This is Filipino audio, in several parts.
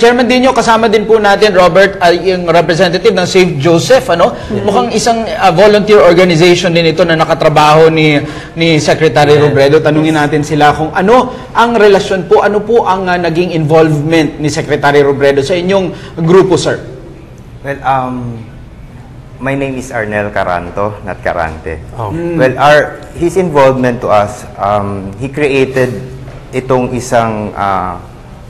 Chairman Dino, kasama din po natin, Robert, yung representative ng St. Joseph, ano? Mukhang isang volunteer organization din ito na nakatrabaho ni Secretary Robredo. Tanungin natin sila kung ano ang relasyon po, ano po ang naging involvement ni Secretary Robredo sa inyong grupo, sir? Well, my name is Arnel Caranto, not Carante. Oh. Well, his involvement to us, he created itong isang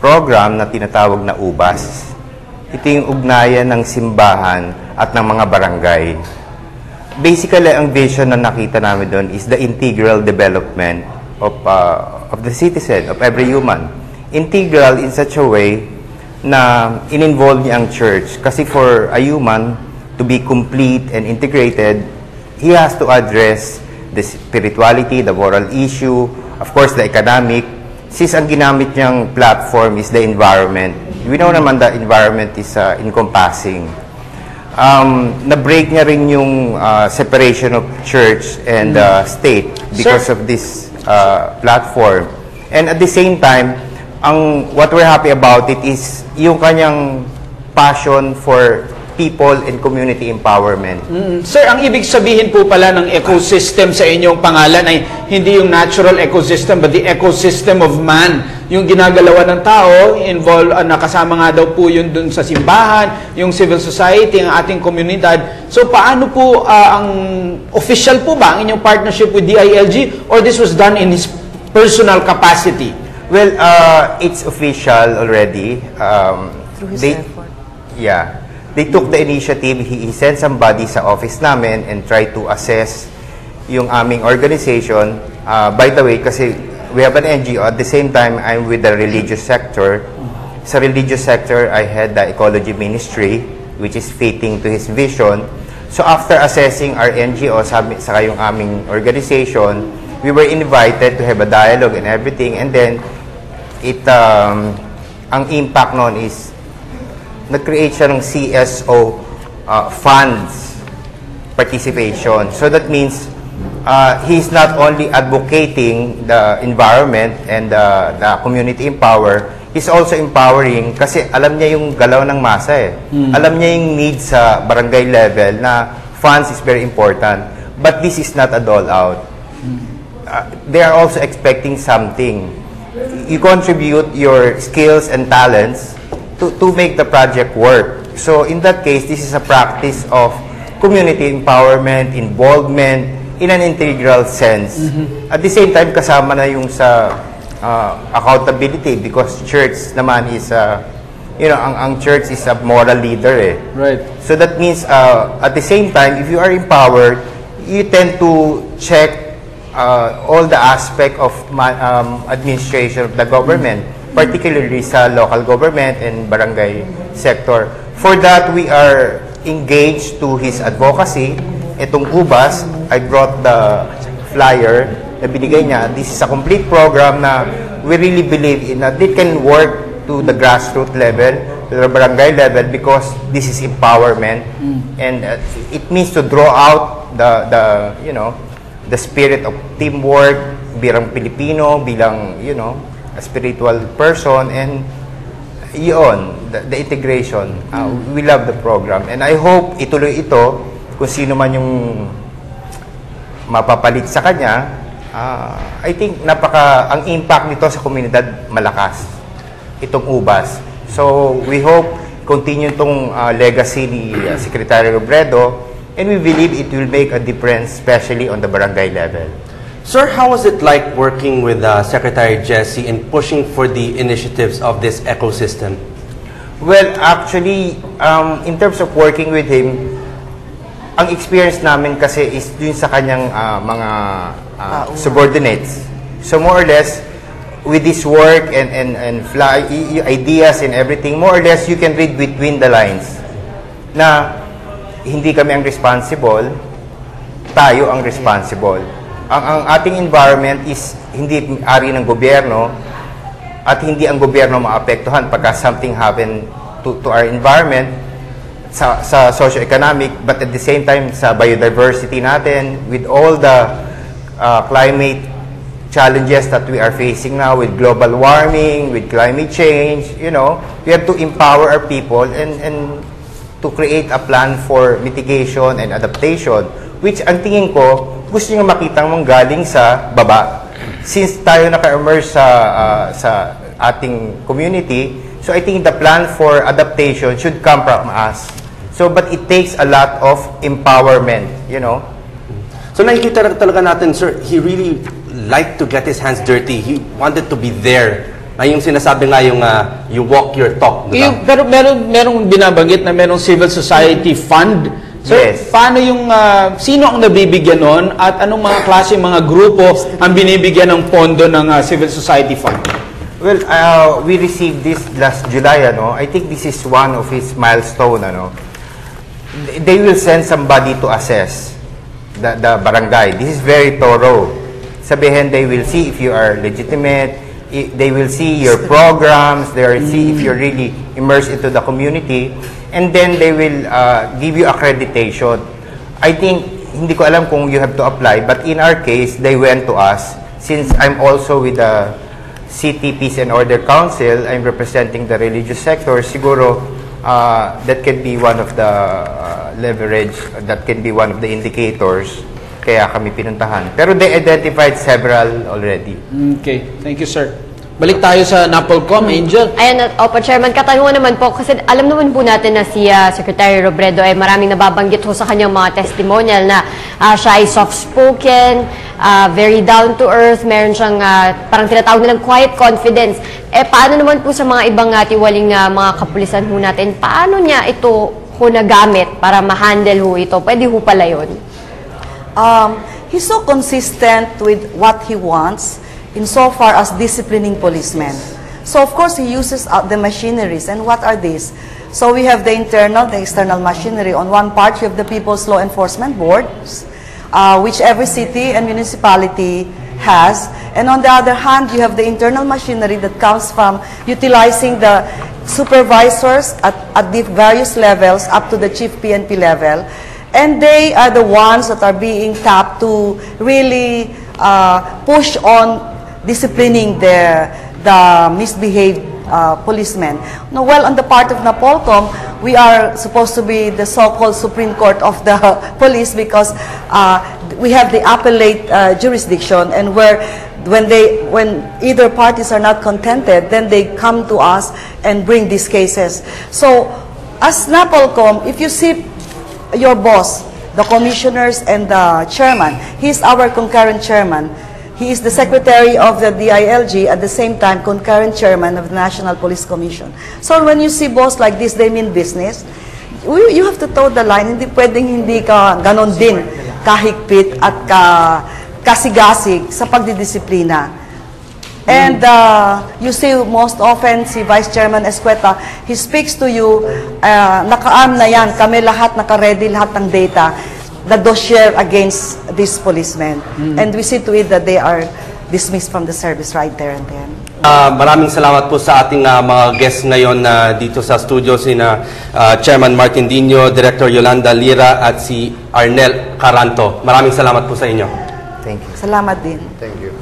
program na tinatawag na UBAS. Ito yung ugnayan ng simbahan at ng mga barangay. Basically, ang vision na nakita namin doon is the integral development of the citizen, of every human. Integral in such a way na in-involve niya ang church. Kasi for a human to be complete and integrated, he has to address the spirituality, the moral issue, of course, the economic. Since ang ginamit niyang platform is the environment, we know naman the environment is encompassing. Na-break niya rin yung separation of church and state because of this platform. And at the same time, what we're happy about it is yung kanyang passion for people and community empowerment. Sir, ang ibig sabihin po pala ng ecosystem sa inyong pangalan ay hindi yung natural ecosystem but the ecosystem of man. Yung ginagalawan ng tao, nakasama nga daw po yun dun sa simbahan, yung civil society, ang ating komunidad. So paano po ang official po ba ang inyong partnership with DILG or this was done in his personal capacity? Well, it's official already. Through his effort. Yeah. They took the initiative. He sent somebody sa office namin and tried to assess yung aming organization. By the way, kasi we have an NGO. At the same time, I'm with the religious sector. Sa religious sector, I had the Ecology Ministry, which is fitting to his vision. So after assessing our NGO, saka yung aming organization, we were invited to have a dialogue and everything. And then, ang impact nun is nag-create siya ng CSO funds participation. So that means he's not only advocating the environment and the community empower, he's also empowering kasi alam niya yung galaw ng masa eh. Alam niya yung needs sa barangay level na funds is very important. But this is not a dole out. They are also expecting something. You contribute your skills and talents to make the project work. So in that case, this is a practice of community empowerment, involvement, in an integral sense. At the same time, kasama na yung sa accountability because church naman is, ang church is a moral leader eh. Right. So that means, at the same time, if you are empowered, you tend to check all the aspect of administration of the government, particularly sa local government and barangay sector. For that, we are engaged to his advocacy. Itong UBAS, I brought the flyer na binigay niya. This is a complete program na we really believe in that it can work to the grassroots level, to the barangay level, because this is empowerment. And it means to draw out the spirit of teamwork, bilang Pilipino, bilang, a spiritual person, and the integration. We love the program. And I hope ituloy ito kung sino man yung mapapalit sa kanya. I think ang impact nito sa komunidad malakas. Itong UBAS. So we hope continue itong legacy ni Secretary Robredo, and we believe it will make a difference, especially on the barangay level. Sir, how was it like working with Secretary Jesse in pushing for the initiatives of this ecosystem? Well, actually, in terms of working with him, ang experience namin kasi is dun sa kanyang mga subordinates. So more or less, with this work and ideas and everything, more or less, you can read between the lines na hindi kami ang responsible, tayo ang responsible. Ang ating environment is hindi ari ng gobyerno at hindi ang gobyerno maapektuhan pagka something happen to our environment sa socio-economic, but at the same time sa biodiversity natin with all the climate challenges that we are facing now with global warming, with climate change, you know, we have to empower our people and to create a plan for mitigation and adaptation, which ang tingin ko, gusto nyo makitang manggaling sa baba. Since tayo naka-emerge sa ating community, so I think the plan for adaptation should come from us. So, but it takes a lot of empowerment, you know. So nakikita talaga natin, sir, he really liked to get his hands dirty. He wanted to be there. Yung sinasabi nga yung you walk your talk. Diba? Pero merong binabanggit na merong civil society fund. So, yes. Paano yung, sino ang nabibigyan nun at anong mga klase, mga grupo ang binibigyan ng pondo ng civil society fund? Well, we received this last July, ano. I think this is one of its milestone, ano. They will send somebody to assess the barangay. This is very thorough. Sabihin, they will see if you are legitimate, they will see your programs, they will see if you're really immersed into the community, and then they will give you accreditation. I think, hindi ko alam kung you have to apply, but in our case, they went to us. Since I'm also with the City Peace and Order Council, I'm representing the religious sector, siguro that can be one of the leverage, that can be one of the indicators kaya kami pinuntahan. Pero they identified several already. Okay. Thank you, sir. Balik tayo sa NAPOLCOM, Angel. Ayan, opo, Chairman, katanungan naman po, kasi alam naman po natin na si Secretary Robredo ay maraming nababanggit ho sa kanyang mga testimonial na siya ay soft-spoken, very down-to-earth, meron siyang parang tinatawag nilang quiet confidence. Paano naman po sa mga ibang tiwaling mga kapulisan ho natin, paano niya ito ho nagamit para ma-handle ho ito? Pwede ho pala yun? He's so consistent with what he wants insofar as disciplining policemen. So of course he uses the machineries. And what are these? So we have the internal, the external machinery. On one part, you have the People's Law Enforcement Boards, which every city and municipality has. And on the other hand, you have the internal machinery that comes from utilizing the supervisors at the various levels up to the chief PNP level. And they are the ones that are being tapped to really push on disciplining the misbehaved policemen. Now, well, on the part of NAPOLCOM, we are supposed to be the so-called Supreme Court of the police because we have the appellate jurisdiction, and when either parties are not contented, then they come to us and bring these cases. So, as NAPOLCOM, if you see your boss, the commissioners and the chairman, he's our concurrent chairman. He is the secretary of the DILG, at the same time concurrent chairman of the National Police Commission. So when you see boss like this, they mean business. You have to toe the line. Hindi pwedeng hindi ka ganon din kahigpit at kasigasig sa pagdidisiplina. And you see most often si Vice Chairman Escueta, he speaks to you, naka-arm na yan, kami lahat, naka-ready lahat ng data, the dossier against these policemen. And we see to it that they are dismissed from the service right there and then. Maraming salamat po sa ating mga guests ngayon dito sa studio, sina Chairman Martin Dino, Director Yolanda Lira at si Arnel Caranto. Maraming salamat po sa inyo. Thank you. Salamat din. Thank you.